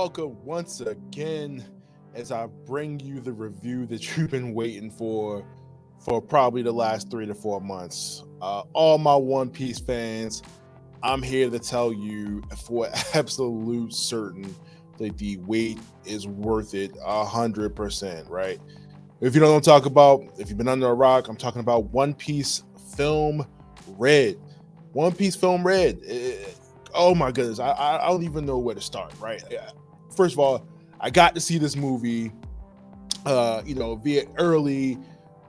welcome once again as I bring you the review that you've been waiting for probably the last 3 to 4 months. All my One Piece fans, I'm here to tell you for absolute certain that the wait is worth it 100%, right? If you don't know what I'm talking about, if you've been under a rock, I'm talking about One Piece Film Red. One Piece Film Red. Oh my goodness, I don't even know where to start, right? First of all, I got to see this movie, via early,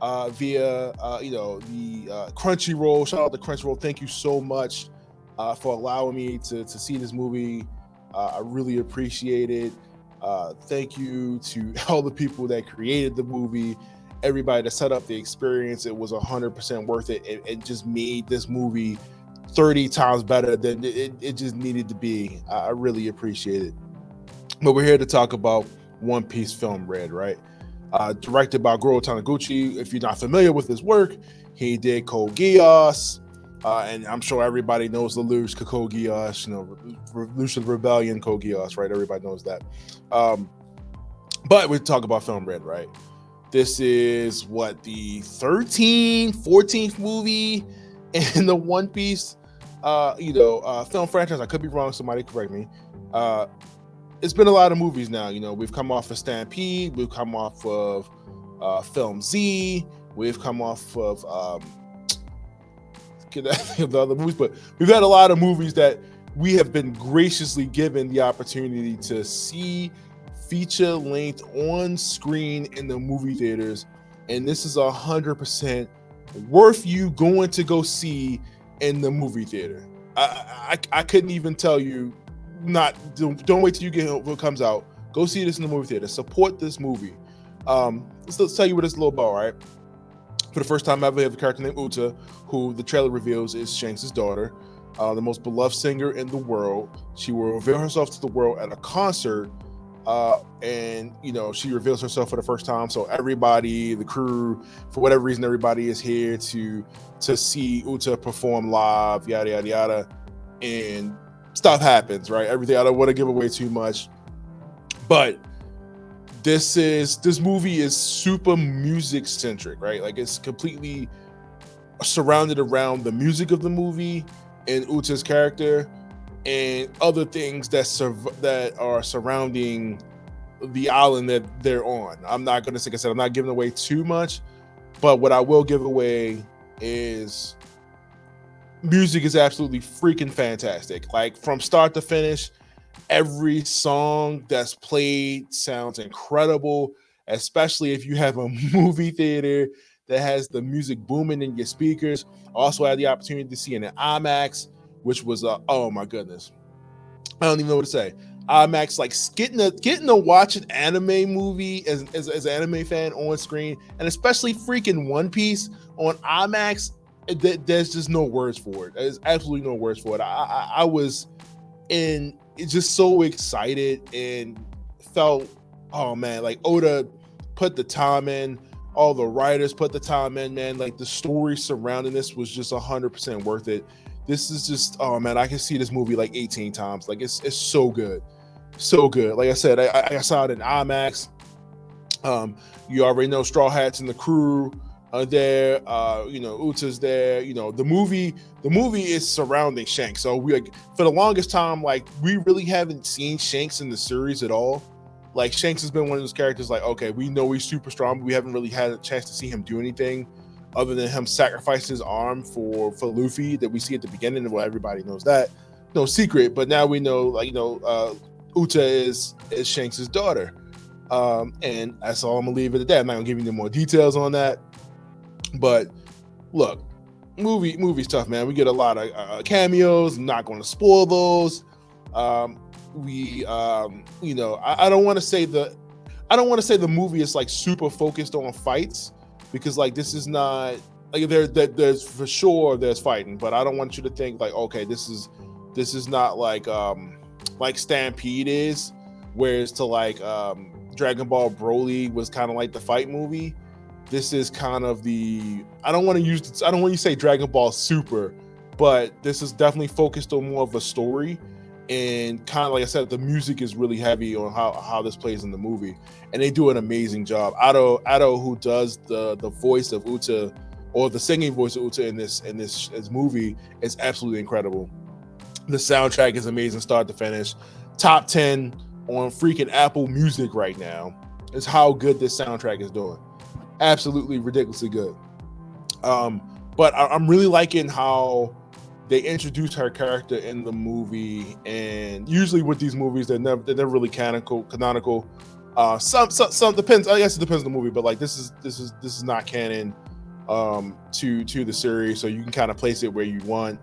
via the Crunchyroll. Shout out to Crunchyroll. Thank you so much for allowing me to see this movie. I really appreciate it. Thank you to all the people that created the movie, everybody that set up the experience. It was 100% worth it. It just made this movie 30 times better than it just needed to be. I really appreciate it. But we're here to talk about One Piece Film Red, right? Directed by Goro Taniguchi. If you're not familiar with his work, he did Code Geass, and I'm sure everybody knows Lelouch, Code Geass, Revolution Rebellion, Code Geass, right? Everybody knows that. But we're talking about Film Red, right? This is what, the 13th, 14th movie in the One Piece film franchise. I could be wrong, somebody correct me. It's been a lot of movies now. We've come off of Stampede, we've come off of Film Z, we've come off of the other movies, but we've had a lot of movies that we have been graciously given the opportunity to see feature length on screen in the movie theaters, and this is 100% worth you going to go see in the movie theater. I couldn't even tell you. Don't wait till you get what comes out. Go see this in the movie theater. Support this movie. Let's tell you what it's a little about, right? For the first time ever, we have a character named Uta, who the trailer reveals is Shanks' daughter, the most beloved singer in the world. She will reveal herself to the world at a concert, and she reveals herself for the first time. So everybody, the crew, for whatever reason, everybody is here to see Uta perform live, yada yada yada, and stuff happens, right? Everything. I don't want to give away too much, but this movie is super music centric, right? Like, it's completely surrounded around the music of the movie and Uta's character and other things that are surrounding the island that they're on. I'm not going to, like I said, I'm not giving away too much, but what I will give away is music is absolutely freaking fantastic. Like, from start to finish, every song that's played sounds incredible, especially if you have a movie theater that has the music booming in your speakers. Also had the opportunity to see it in IMAX, which was oh my goodness, I don't even know what to say. IMAX, like, getting to watch an anime movie as an anime fan on screen, and especially freaking One Piece on IMAX. There's just no words for it. There's absolutely no words for it. I was just so excited and felt, oh man, like, Oda put the time in, all the writers put the time in, man. Like, the story surrounding this was just 100% worth it. This is just, oh man, I can see this movie like 18 times. Like, it's so good, so good. Like I said, I saw it in IMAX. You already know Straw Hats and the crew are there. Uta's there. The movie is surrounding Shanks. So we, like, for the longest time, like, we really haven't seen Shanks in the series at all. Like, Shanks has been one of those characters, like, okay, we know he's super strong, but we haven't really had a chance to see him do anything other than him sacrifice his arm for Luffy that we see at the beginning. Well, everybody knows that, no secret. But now we know, like, Uta is Shanks' daughter, and that's all I'm gonna leave it at that. I'm not gonna give you any more details on that. But look, movie's tough, man. We get a lot of cameos. I'm not going to spoil those. I don't want to say the movie is like super focused on fights, because, like, this is not, like, there's for sure there's fighting, but I don't want you to think like, okay, this is not like Stampede is, whereas to like Dragon Ball Broly was kind of like the fight movie. This is kind of I don't want to say Dragon Ball Super, but this is definitely focused on more of a story and kind of like I said, the music is really heavy on how this plays in the movie, and they do an amazing job. Ado, who does the voice of Uta, or the singing voice of Uta in this movie, is absolutely incredible. The soundtrack is amazing, start to finish. Top 10 on freaking Apple Music right now is how good this soundtrack is doing. Absolutely ridiculously good. But I'm really liking how they introduce her character in the movie, and usually with these movies, they're never really canonical. Some depends. I guess it depends on the movie, but like this is not canon to the series, so you can kind of place it where you want.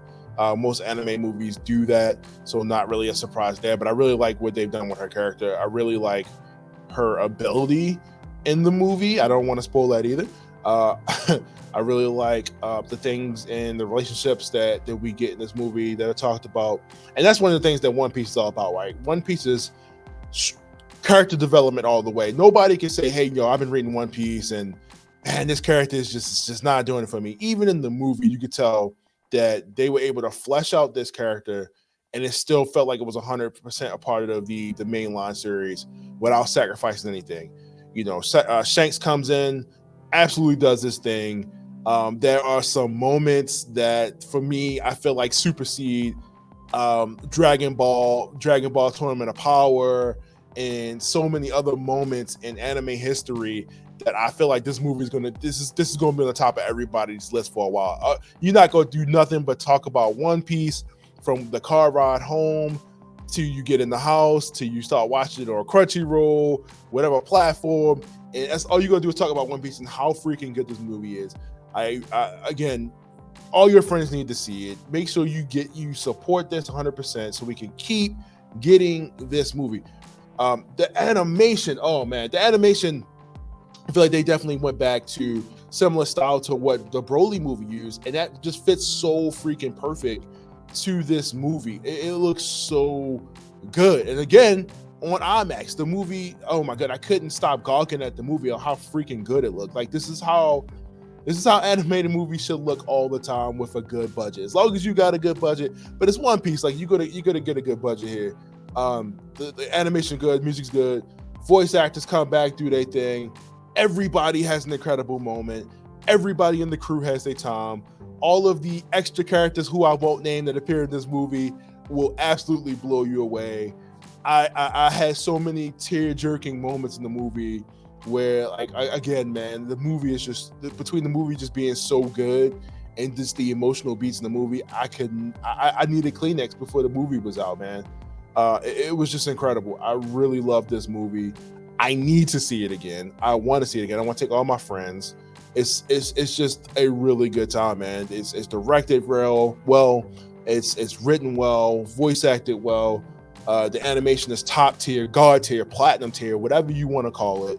Most anime movies do that, so not really a surprise there. But I really like what they've done with her character. I really like her ability in the movie. I don't want to spoil that either. I really like the things and the relationships that we get in this movie that are talked about, and that's one of the things that One Piece is all about, right? One Piece is character development all the way. Nobody can say, "Hey, I've been reading One Piece, and man, this character is just not doing it for me." Even in the movie, you could tell that they were able to flesh out this character, and it still felt like it was 100% a part of the mainline series without sacrificing anything. Shanks comes in, absolutely does this thing. There are some moments that, for me, I feel like supersede Dragon Ball Tournament of Power, and so many other moments in anime history that I feel like this movie is this is gonna be on the top of everybody's list for a while. You're not gonna do nothing but talk about One Piece from the car ride home to you get in the house to you start watching it on Crunchyroll, whatever platform, and that's all you're gonna do is talk about One Piece and how freaking good this movie is. I again, all your friends need to see it. Make sure you support this 100% so we can keep getting this movie. The animation, oh man, the animation, I feel like they definitely went back to similar style to what the Broly movie used, and that just fits so freaking perfect to this movie. It looks so good. And again, on IMAX, the movie, oh my god, I couldn't stop gawking at the movie on how freaking good it looked. Like this is how animated movies should look all the time with a good budget. As long as you got a good budget, but it's One Piece, like you're gonna get a good budget here. The animation good, music's good, voice actors come back, do their thing. Everybody has an incredible moment. Everybody in the crew has their time. All of the extra characters who I won't name that appear in this movie will absolutely blow you away. I had so many tear-jerking moments in the movie where, like, again, man, the movie is just, between the movie just being so good and just the emotional beats in the movie, I needed Kleenex before the movie was out, man. It was just incredible. I really love this movie. I need to see it again. I want to see it again. I want to take all my friends. It's just a really good time, man. It's directed well. It's written well, voice acted well. The animation is top tier, god tier, platinum tier, whatever you want to call it.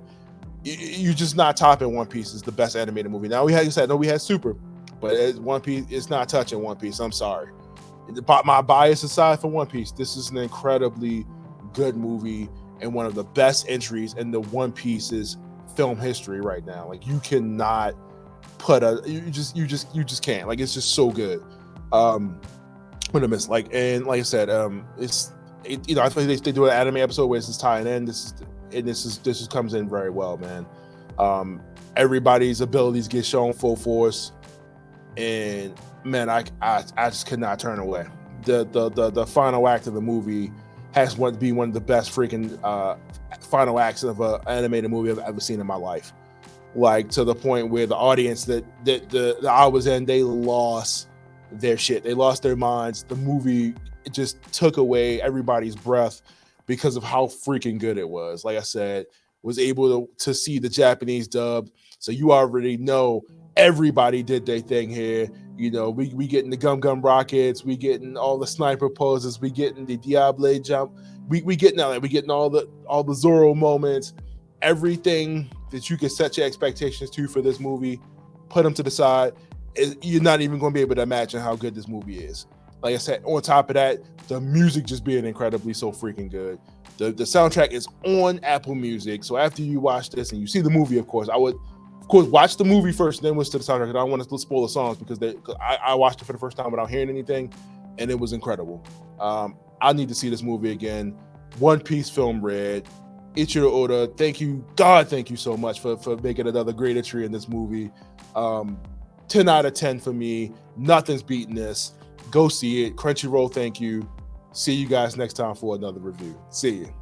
You're just not topping One Piece. Is the best animated movie. Now we had Super, but One Piece is not touching One Piece. I'm sorry. My bias aside for One Piece, this is an incredibly good movie and one of the best entries in the One Piece's film history right now. Like you cannot put you just can't. Like it's just so good. What I miss, like I said, I think they do an anime episode where this is tying in. This comes in very well, man. Everybody's abilities get shown full force, and man, I just could not turn away. The final act of the movie has to be one of the best freaking final acts of an animated movie I've ever seen in my life. Like to the point where the audience that I was in, they lost their shit. They lost their minds. The movie just took away everybody's breath because of how freaking good it was. Like I said, was able to see the Japanese dub, so you already know everybody did their thing here. We getting the gum rockets, we getting all the sniper poses, we getting the Diable jump, we getting all that, we getting all the Zoro moments, everything that you can set your expectations to for this movie. Put them to the side. You're not even going to be able to imagine how good this movie is. Like I said, on top of that, the music just being incredibly so freaking good. The soundtrack is on Apple Music. So after you watch this and you see the movie, of course, I would, of course, watch the movie first, then listen to the soundtrack. I don't want to spoil the songs because I watched it for the first time without hearing anything, and it was incredible. I need to see this movie again. One Piece Film Red. Ichiro Oda, thank you so much for making another great entry in this movie. 10 out of 10 for me. Nothing's beating this. Go see it. Crunchyroll, thank you. See you guys next time for another review. See you.